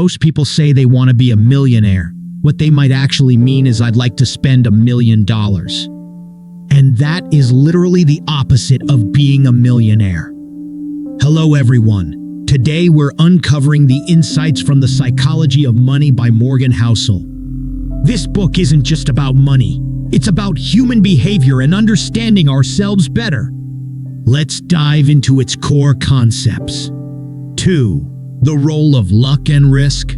most people say they want to be a millionaire. What they might actually mean is I'd like to spend $1 million. And that is literally the opposite of being a millionaire. Hello everyone. Today we're uncovering the insights from The Psychology of Money by Morgan Housel. This book isn't just about money. It's about human behavior and understanding ourselves better. Let's dive into its core concepts. 2. The role of luck and risk.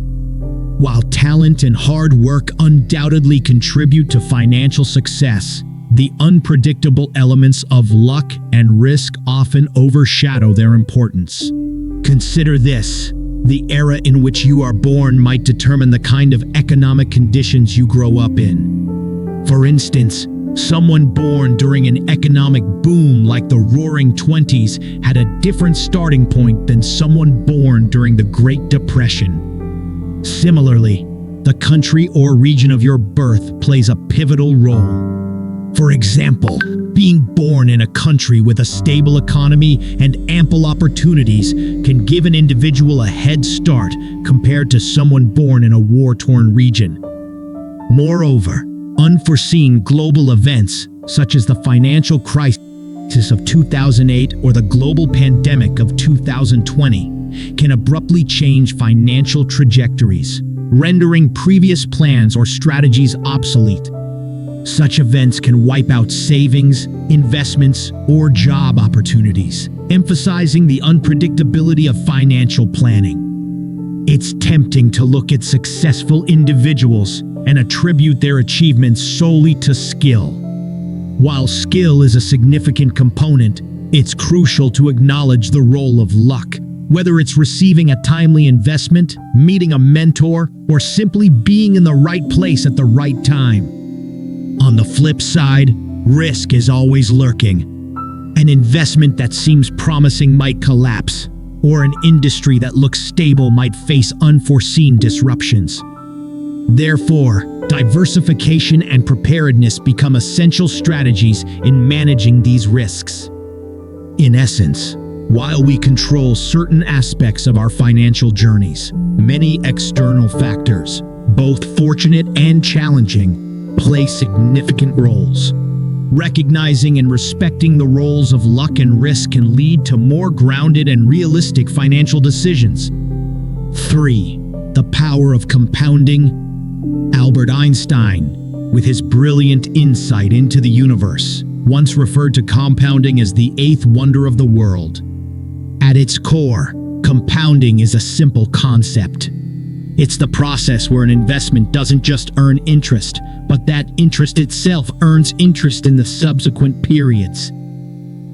While talent and hard work undoubtedly contribute to financial success, the unpredictable elements of luck and risk often overshadow their importance. Consider this: the era in which you are born might determine the kind of economic conditions you grow up in. For instance, someone born during an economic boom like the Roaring '20s had a different starting point than someone born during the Great Depression. Similarly, the country or region of your birth plays a pivotal role. For example, being born in a country with a stable economy and ample opportunities can give an individual a head start compared to someone born in a war-torn region. Moreover, unforeseen global events, such as the financial crisis of 2008 or the global pandemic of 2020, can abruptly change financial trajectories, rendering previous plans or strategies obsolete. Such events can wipe out savings, investments, or job opportunities, emphasizing the unpredictability of financial planning. It's tempting to look at successful individuals and attribute their achievements solely to skill. While skill is a significant component, it's crucial to acknowledge the role of luck, whether it's receiving a timely investment, meeting a mentor, or simply being in the right place at the right time. On the flip side, risk is always lurking. An investment that seems promising might collapse, or an industry that looks stable might face unforeseen disruptions. Therefore, diversification and preparedness become essential strategies in managing these risks. In essence, while we control certain aspects of our financial journeys, many external factors, both fortunate and challenging, play significant roles. Recognizing and respecting the roles of luck and risk can lead to more grounded and realistic financial decisions. 3. The power of compounding. Albert Einstein, with his brilliant insight into the universe, once referred to compounding as the eighth wonder of the world. At its core, compounding is a simple concept. It's the process where an investment doesn't just earn interest, but that interest itself earns interest in the subsequent periods.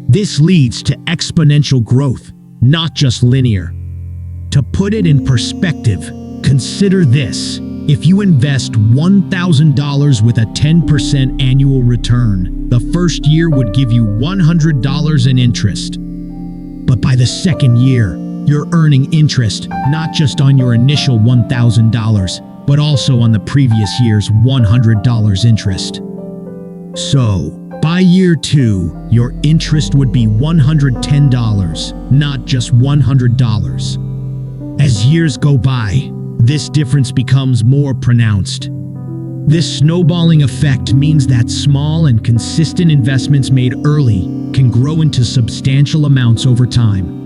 This leads to exponential growth, not just linear. To put it in perspective, consider this: if you invest $1,000 with a 10% annual return, the first year would give you $100 in interest. But by the second year, you're earning interest not just on your initial $1,000, but also on the previous year's $100 interest. So, by year 2, your interest would be $110, not just $100. As years go by, this difference becomes more pronounced. This snowballing effect means that small and consistent investments made early can grow into substantial amounts over time.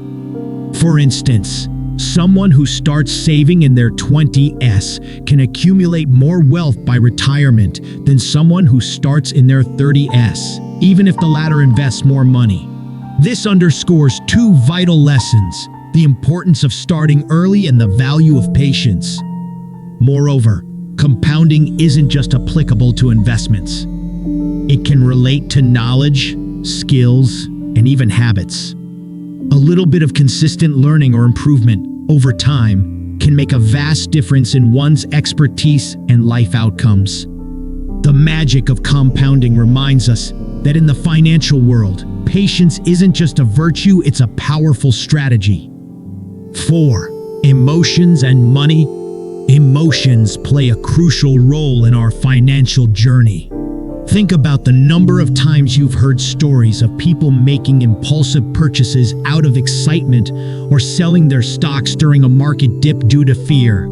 For instance, someone who starts saving in their 20s can accumulate more wealth by retirement than someone who starts in their 30s, even if the latter invests more money. This underscores two vital lessons: the importance of starting early and the value of patience. Moreover, compounding isn't just applicable to investments. It can relate to knowledge, skills, and even habits. A little bit of consistent learning or improvement over time can make a vast difference in one's expertise and life outcomes. The magic of compounding reminds us that in the financial world, patience isn't just a virtue, it's a powerful strategy. 4. Emotions and money. Emotions play a crucial role in our financial journey. Think about the number of times you've heard stories of people making impulsive purchases out of excitement or selling their stocks during a market dip due to fear.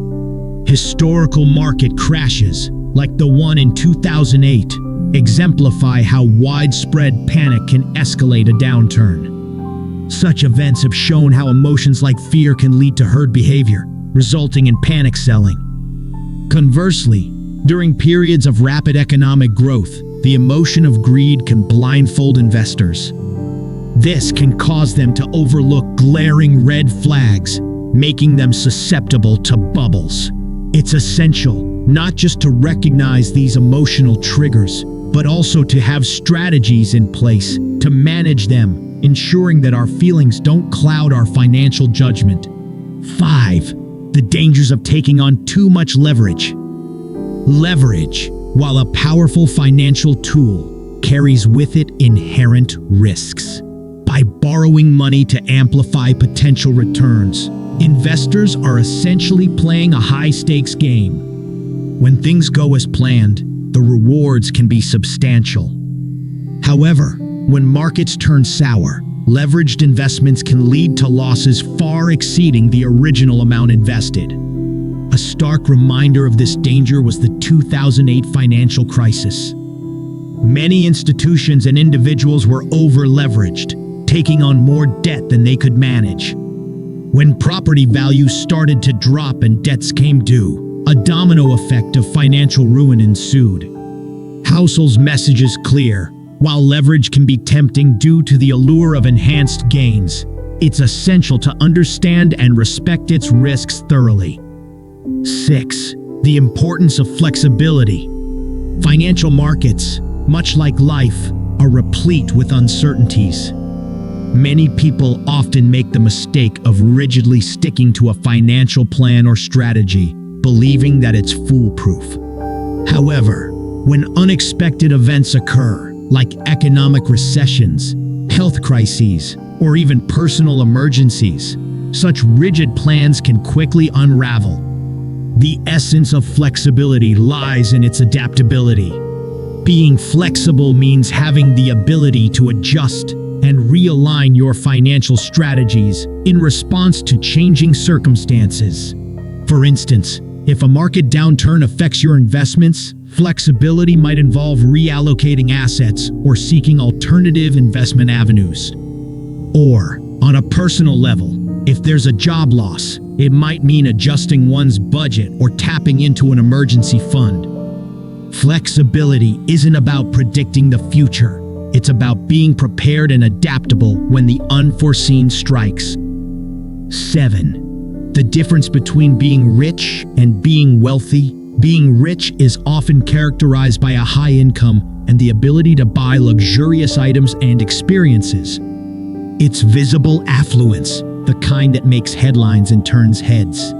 Historical market crashes, like the one in 2008, exemplify how widespread panic can escalate a downturn. Such events have shown how emotions like fear can lead to herd behavior, resulting in panic selling. Conversely, during periods of rapid economic growth, the emotion of greed can blindfold investors. This can cause them to overlook glaring red flags, making them susceptible to bubbles. It's essential not just to recognize these emotional triggers, but also to have strategies in place to manage them, ensuring that our feelings don't cloud our financial judgment. 5. The dangers of taking on too much leverage. Leverage, while a powerful financial tool, carries with it inherent risks. By borrowing money to amplify potential returns, investors are essentially playing a high-stakes game. When things go as planned, the rewards can be substantial. However, when markets turn sour, leveraged investments can lead to losses far exceeding the original amount invested. A stark reminder of this danger was the 2008 financial crisis. Many institutions and individuals were over-leveraged, taking on more debt than they could manage. When property values started to drop and debts came due, a domino effect of financial ruin ensued. Housel's message is clear. While leverage can be tempting due to the allure of enhanced gains, it's essential to understand and respect its risks thoroughly. 6. The importance of flexibility. Financial markets, much like life, are replete with uncertainties. Many people often make the mistake of rigidly sticking to a financial plan or strategy, believing that it's foolproof. However, when unexpected events occur, like economic recessions, health crises, or even personal emergencies, such rigid plans can quickly unravel. The essence of flexibility lies in its adaptability. Being flexible means having the ability to adjust and realign your financial strategies in response to changing circumstances. For instance, if a market downturn affects your investments, flexibility might involve reallocating assets or seeking alternative investment avenues. Or, on a personal level, if there's a job loss, it might mean adjusting one's budget or tapping into an emergency fund. Flexibility isn't about predicting the future. It's about being prepared and adaptable when the unforeseen strikes. 7. The difference between being rich and being wealthy. Being rich is often characterized by a high income and the ability to buy luxurious items and experiences. It's visible affluence, the kind that makes headlines and turns heads.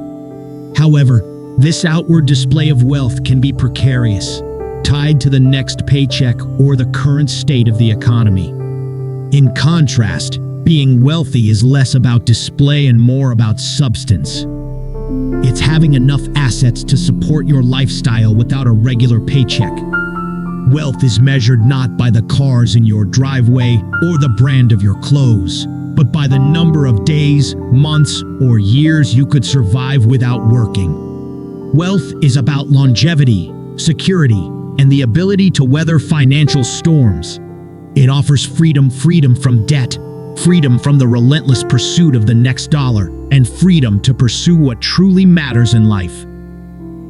However, this outward display of wealth can be precarious, tied to the next paycheck or the current state of the economy. In contrast, being wealthy is less about display and more about substance. It's having enough assets to support your lifestyle without a regular paycheck. Wealth is measured not by the cars in your driveway or the brand of your clothes, but by the number of days, months, or years you could survive without working. Wealth is about longevity, security, and the ability to weather financial storms. It offers freedom from debt, freedom from the relentless pursuit of the next dollar, and freedom to pursue what truly matters in life.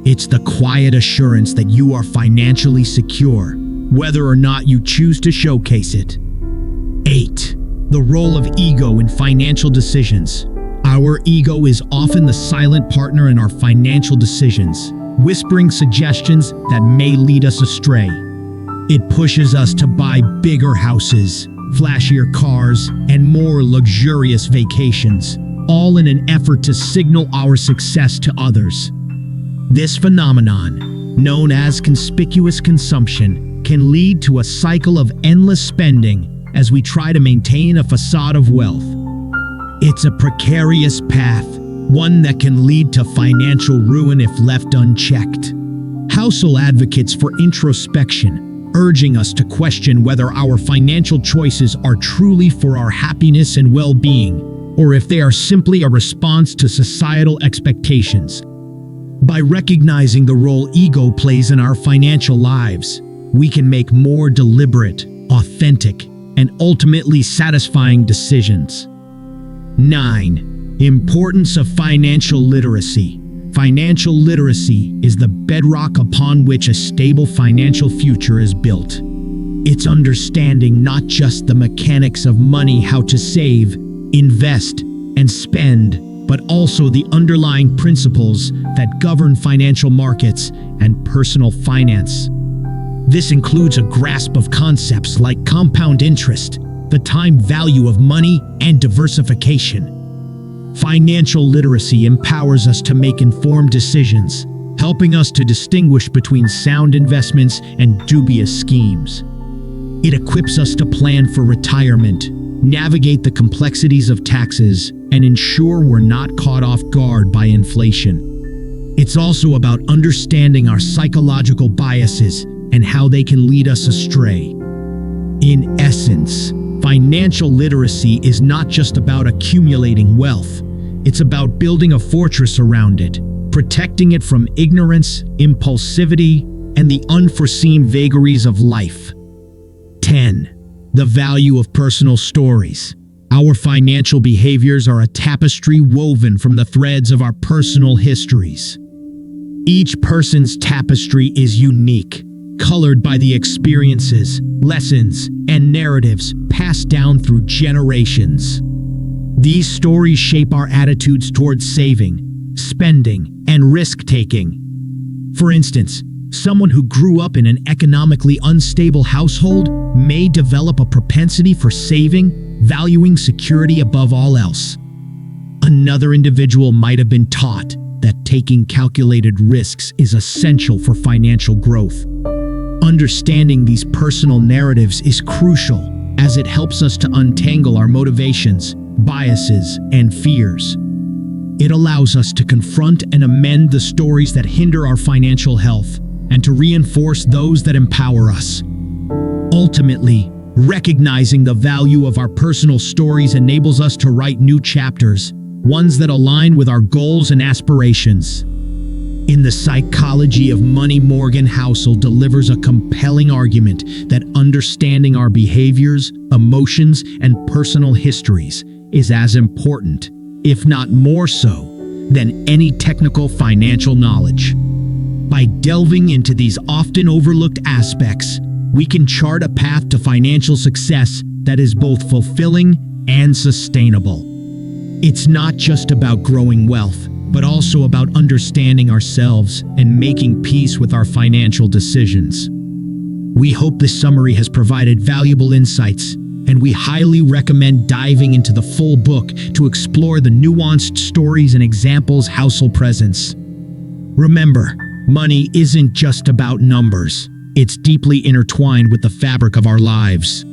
It's the quiet assurance that you are financially secure, whether or not you choose to showcase it. 8. The role of ego in financial decisions. Our ego is often the silent partner in our financial decisions, whispering suggestions that may lead us astray. It pushes us to buy bigger houses, flashier cars, and more luxurious vacations, all in an effort to signal our success to others. This phenomenon, known as conspicuous consumption, can lead to a cycle of endless spending as we try to maintain a facade of wealth. It's a precarious path, one that can lead to financial ruin if left unchecked. Housel advocates for introspection, urging us to question whether our financial choices are truly for our happiness and well-being, or if they are simply a response to societal expectations. By recognizing the role ego plays in our financial lives, we can make more deliberate, authentic, and ultimately satisfying decisions. 9. Importance of financial literacy. Financial literacy is the bedrock upon which a stable financial future is built. It's understanding not just the mechanics of money, how to save, invest, and spend, but also the underlying principles that govern financial markets and personal finance. This includes a grasp of concepts like compound interest, the time value of money, and diversification. Financial literacy empowers us to make informed decisions, helping us to distinguish between sound investments and dubious schemes. It equips us to plan for retirement, navigate the complexities of taxes, and ensure we're not caught off guard by inflation. It's also about understanding our psychological biases and how they can lead us astray. In essence, financial literacy is not just about accumulating wealth. It's about building a fortress around it, protecting it from ignorance, impulsivity, and the unforeseen vagaries of life. 10. The value of personal stories. Our financial behaviors are a tapestry woven from the threads of our personal histories. Each person's tapestry is unique, colored by the experiences, lessons, and narratives passed down through generations. These stories shape our attitudes towards saving, spending, and risk-taking. For instance, someone who grew up in an economically unstable household may develop a propensity for saving, valuing security above all else. Another individual might have been taught that taking calculated risks is essential for financial growth. Understanding these personal narratives is crucial, as it helps us to untangle our motivations, biases, and fears. It allows us to confront and amend the stories that hinder our financial health and to reinforce those that empower us. Ultimately, recognizing the value of our personal stories enables us to write new chapters, ones that align with our goals and aspirations. In The Psychology of Money, Morgan Housel delivers a compelling argument that understanding our behaviors, emotions, and personal histories is as important, if not more so, than any technical financial knowledge. By delving into these often overlooked aspects, we can chart a path to financial success that is both fulfilling and sustainable. It's not just about growing wealth, but also about understanding ourselves and making peace with our financial decisions. We hope this summary has provided valuable insights, and we highly recommend diving into the full book to explore the nuanced stories and examples Housel presents. Remember, money isn't just about numbers. It's deeply intertwined with the fabric of our lives.